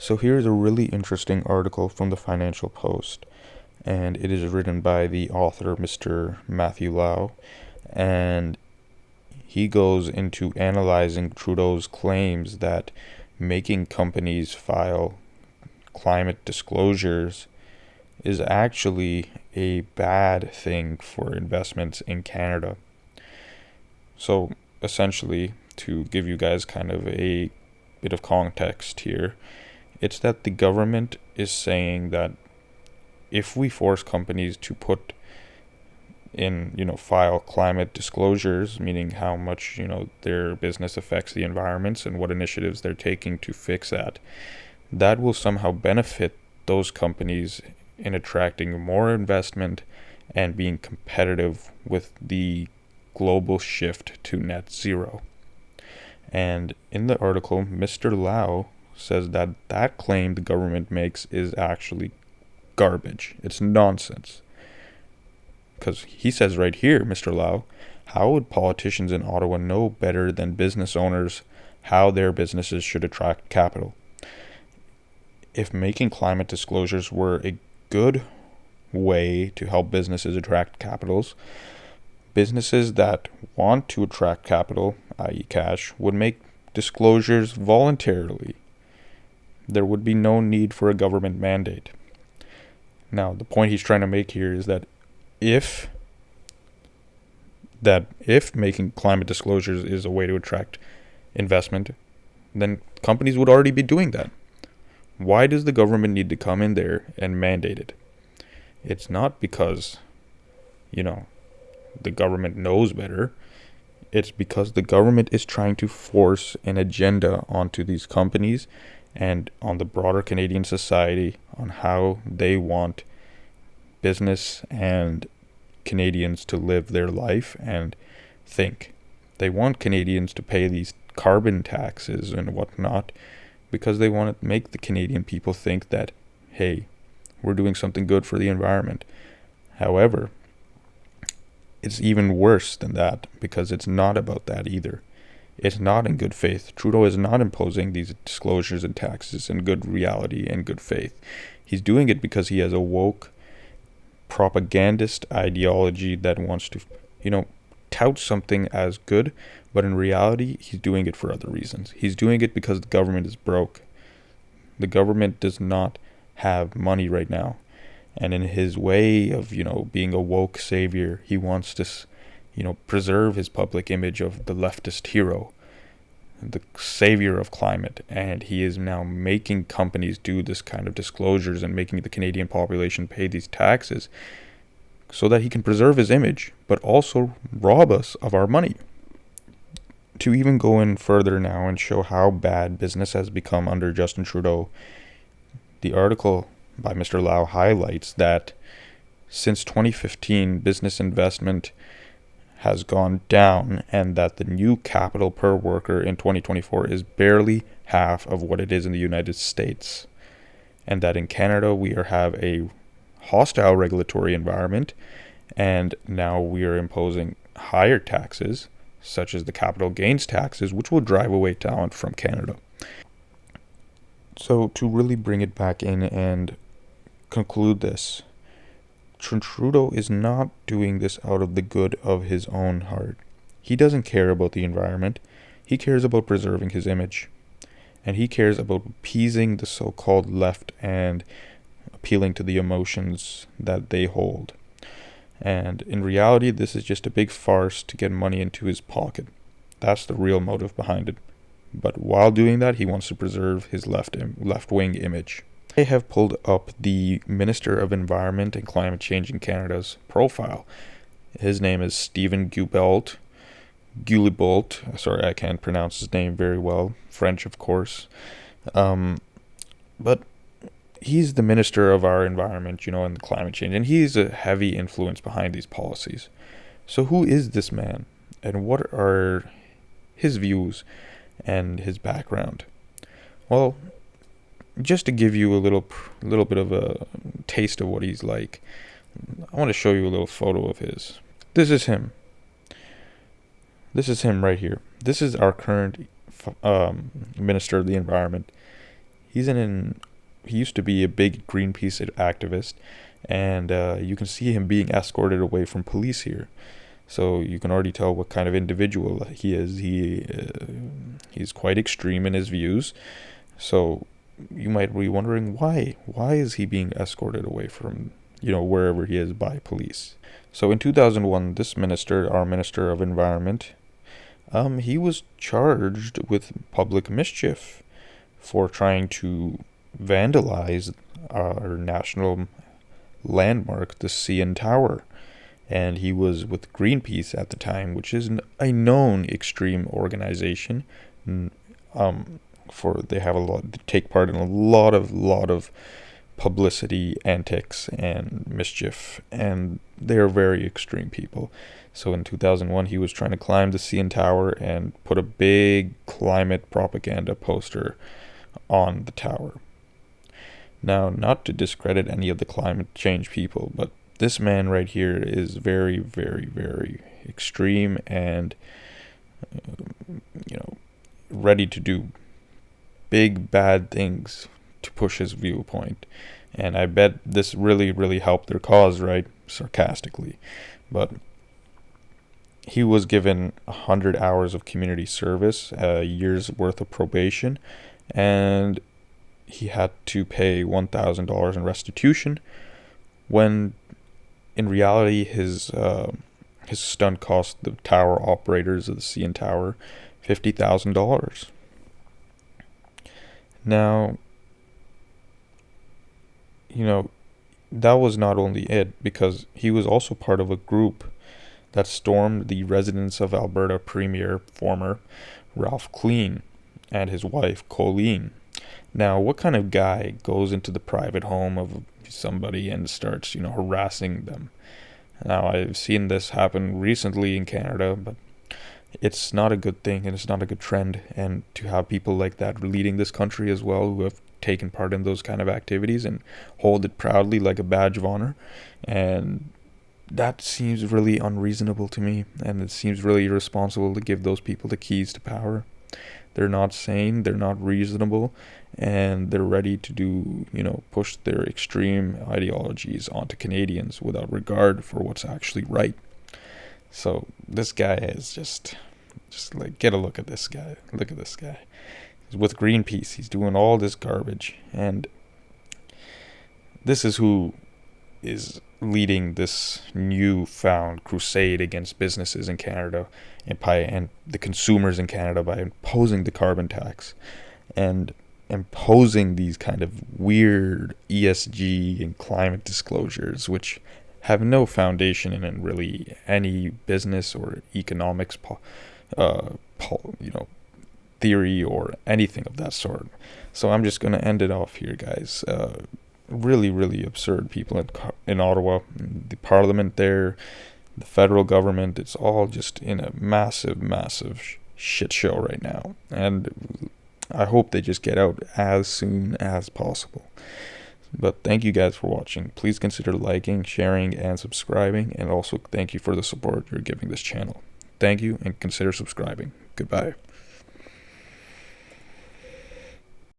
So here's a really interesting article from the Financial Post, and it is written by the author, Mr. Matthew Lau, and he goes into analyzing Trudeau's claims that making companies file climate disclosures is actually a bad thing for investments in Canada. So essentially, to give you guys kind of a bit of context here, it's that the government is saying that if we force companies to put in, file climate disclosures, meaning how much, their business affects the environments and what initiatives they're taking to fix that, that will somehow benefit those companies in attracting more investment and being competitive with the global shift to net zero. And in the article, Mr. Lau says that that claim the government makes is actually garbage. It's nonsense. Because he says right here, Mr. Lau, how would politicians in Ottawa know better than business owners how their businesses should attract capital? If making climate disclosures were a good way to help businesses attract capitals, businesses that want to attract capital, i.e. cash, would make disclosures voluntarily. There would be no need for a government mandate. Now, the point he's trying to make here is that if making climate disclosures is a way to attract investment, then companies would already be doing that. Why does the government need to come in there and mandate it? It's not because, the government knows better. It's because the government is trying to force an agenda onto these companies and on the broader Canadian society on how they want business and Canadians to live their life and think. They want Canadians to pay these carbon taxes and whatnot because they want to make the Canadian people think that, hey, we're doing something good for the environment. However, it's even worse than that because it's not about that either. It's not in good faith. Trudeau is not imposing these disclosures and taxes in good reality and good faith. He's doing it because he has a woke propagandist ideology that wants to, tout something as good, but in reality, he's doing it for other reasons. He's doing it because the government is broke. The government does not have money right now. And in his way of, being a woke savior, he wants to, preserve his public image of the leftist hero, the savior of climate. And he is now making companies do this kind of disclosures and making the Canadian population pay these taxes so that he can preserve his image, but also rob us of our money. To even go in further now and show how bad business has become under Justin Trudeau, the article by Mr. Lau highlights that since 2015, business investment has gone down and that the new capital per worker in 2024 is barely half of what it is in the United States. And that in Canada, we have a hostile regulatory environment, and now we are imposing higher taxes, such as the capital gains taxes, which will drive away talent from Canada. So to really bring it back in and conclude this, Trudeau is not doing this out of the good of his own heart. He doesn't care about the environment. He cares about preserving his image. And he cares about appeasing the so-called left and appealing to the emotions that they hold. And in reality, this is just a big farce to get money into his pocket. That's the real motive behind it. But while doing that, he wants to preserve his left-wing image. I have pulled up the Minister of Environment and Climate Change in Canada's profile. His name is Stephen Guilbeault. Sorry, I can't pronounce his name very well. French, of course. But he's the Minister of our environment, and the climate change. And he's a heavy influence behind these policies. So who is this man? And what are his views and his background? Well, just to give you a little bit of a taste of what he's like, I want to show you a little photo of his. This is him. This is him right here. This is our current Minister of the Environment. he used to be a big Greenpeace activist, and you can see him being escorted away from police here. So you can already tell what kind of individual he is. He's quite extreme in his views. So you might be wondering why. Why is he being escorted away from, wherever he is by police? So in 2001, this minister, our Minister of Environment, he was charged with public mischief for trying to vandalize our national landmark, the CN Tower. And he was with Greenpeace at the time, which is a known extreme organization. They have they take part in a lot of publicity antics and mischief, and they are very extreme people. So in 2001, he was trying to climb the CN Tower and put a big climate propaganda poster on the tower. Now, not to discredit any of the climate change people, but this man right here is very, very, very extreme and, ready to do big, bad things to push his viewpoint. And I bet this really, really helped their cause, right? Sarcastically. But he was given 100 hours of community service, a year's worth of probation, and he had to pay $1,000 in restitution, when in reality his stunt cost the tower operators of the CN Tower $50,000. Now, that was not only it, because he was also part of a group that stormed the residence of Alberta Premier, former Ralph Klein, and his wife, Colleen. Now, what kind of guy goes into the private home of somebody and starts, harassing them? Now, I've seen this happen recently in Canada, but it's not a good thing, and it's not a good trend. And to have people like that leading this country as well, who have taken part in those kind of activities and hold it proudly like a badge of honor, and that seems really unreasonable to me, and it seems really irresponsible to give those people the keys to power. They're not sane, they're not reasonable, and they're ready to do, push their extreme ideologies onto Canadians without regard for what's actually right. So this guy is just like, get a look at this guy. Look at this guy. He's with Greenpeace. He's doing all this garbage, and this is who is leading this newfound crusade against businesses in Canada and the consumers in Canada by imposing the carbon tax and imposing these kind of weird ESG and climate disclosures, which have no foundation in really any business or economics theory or anything of that sort. So I'm just going to end it off here, guys. Really, really absurd people in Ottawa, the parliament there, the federal government. It's all just in a massive, massive shit show right now. And I hope they just get out as soon as possible. But thank you guys for watching. Please consider liking, sharing, and subscribing. And also thank you for the support you're giving this channel. Thank you, and consider subscribing. Goodbye.